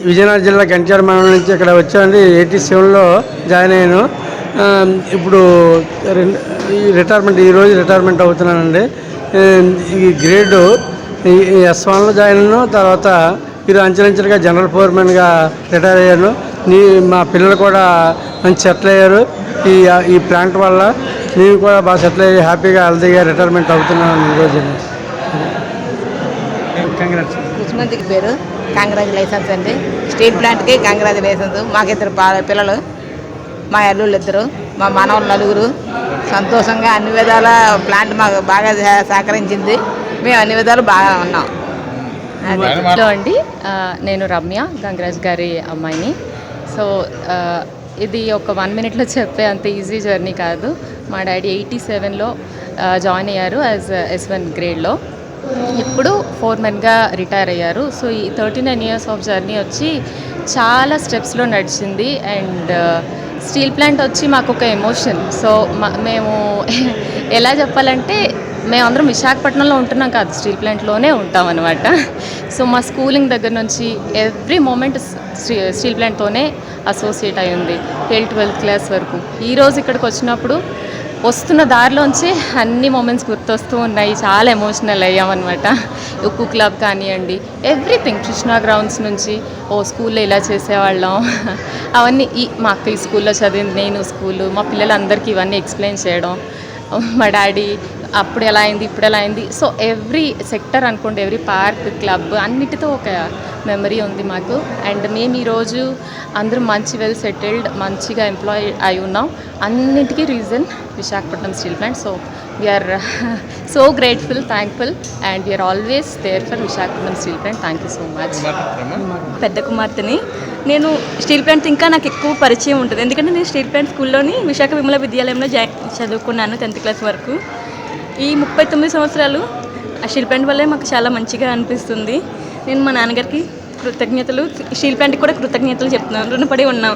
విజయనగరం జిల్లా గంట్యాల మండలం నుంచి ఇక్కడ వచ్చానండి. 87లో జాయిన్ అయ్యాను. ఇప్పుడు ఈరోజు రిటైర్మెంట్ అవుతున్నానండి. ఈ గ్రేడ్ S1లో జాయిన్ అయ్యాను. తర్వాత ఇది అంచెలంచెలుగా జనరల్ ఫోర్మెన్గా రిటైర్ అయ్యాను. మా పిల్లలు కూడా మంచి సెటిల్ అయ్యారు. ఈ ప్లాంట్ వల్ల నేను కూడా బాగా సెటిల్ అయ్యి హ్యాపీగా హెల్తీగా రిటైర్మెంట్ అవుతున్నాను ఈరోజు. కుసుమంతికి పేరు. కంగ్రాచులేషన్స్ అండి. స్టీల్ ప్లాంట్కి కంగ్రాచులేషన్స్. మాకిద్దరు పిల్లలు, మా అల్లుళ్ళు ఇద్దరు, మా మనవలు నలుగురు. సంతోషంగా అన్ని విధాల ప్లాంట్ మాకు బాగా సహకరించింది. మేము అన్ని విధాలు బాగా ఉన్నాం. హలో అండి, నేను రమ్య, గంగరాజ్ గారి అమ్మాయిని. సో ఇది ఒక 1 minute చెప్పే అంత ఈజీ జర్నీ కాదు. మా డాడీ 87లో జాయిన్ అయ్యారు యాజ్ S1 గ్రేడ్లో. ఇప్పుడు ఫోర్మెన్గా రిటైర్ అయ్యారు. సో ఈ 39 years ఆఫ్ జర్నీ వచ్చి చాలా స్టెప్స్లో నడిచింది. అండ్ స్టీల్ ప్లాంట్ వచ్చి మాకు ఒక ఎమోషన్. సో మేము ఎలా చెప్పాలంటే, మేమందరం విశాఖపట్నంలో ఉంటున్నాం కాదు, స్టీల్ ప్లాంట్లోనే ఉంటాం అనమాట. సో మా స్కూలింగ్ దగ్గర నుంచి ఎవ్రీ మూమెంట్ స్టీల్ ప్లాంట్తోనే అసోసియేట్ అయి ఉంది, 12th class వరకు. ఈరోజు ఇక్కడికి వచ్చినప్పుడు వస్తున్న దారిలోంచి అన్ని మూమెంట్స్ గుర్తొస్తూ ఉన్నాయి. చాలా ఎమోషనల్ అయ్యామన్నమాట. ఉక్కు క్లబ్ కానివ్వండి, ఎవ్రీథింగ్. కృష్ణా గ్రౌండ్స్ నుంచి స్కూల్లో ఇలా చేసేవాళ్ళం అవన్నీ. మా అక్క ఈ స్కూల్లో చదివింది, నేను స్కూలు, మా పిల్లలందరికీ ఇవన్నీ ఎక్స్ప్లెయిన్ చేయడం. మా డాడీ అప్పుడు ఎలా అయింది, ఇప్పుడు ఎలా అయింది. సో ఎవ్రీ సెక్టర్ అనుకోండి, ఎవ్రీ పార్క్, క్లబ్ అన్నిటితో ఒక మెమరీ ఉంది మాకు. అండ్ మేము ఈరోజు అందరం మంచి వెల్ సెటిల్డ్, మంచిగా ఎంప్లాయ్ అయి ఉన్నాం. అన్నిటికీ reason Visakhapatnam steel plant. So we are so grateful, thankful, and we are always there for Visakhapatnam steel plant. Thank you so much. పెద్ద కుమార్తెని. నేను స్టీల్ ప్లాంట్ ఇంకా నాకు ఎక్కువ పరిచయం ఉంటుంది, ఎందుకంటే నేను స్టీల్ ప్లాంట్ స్కూల్లోని విశాఖ విమల విద్యాలయంలో చదువుకున్నాను 10th class వరకు. ఈ 39 సంవత్సరాలు ఆ స్టీల్ ప్లాంట్ వల్లే మాకు చాలా మంచిగా అనిపిస్తుంది. నేను మా నాన్నగారికి కృతజ్ఞతలు, స్టీల్ ప్లాంట్కి కూడా కృతజ్ఞతలు చెప్తున్నాను. రుణపడి ఉన్నాం.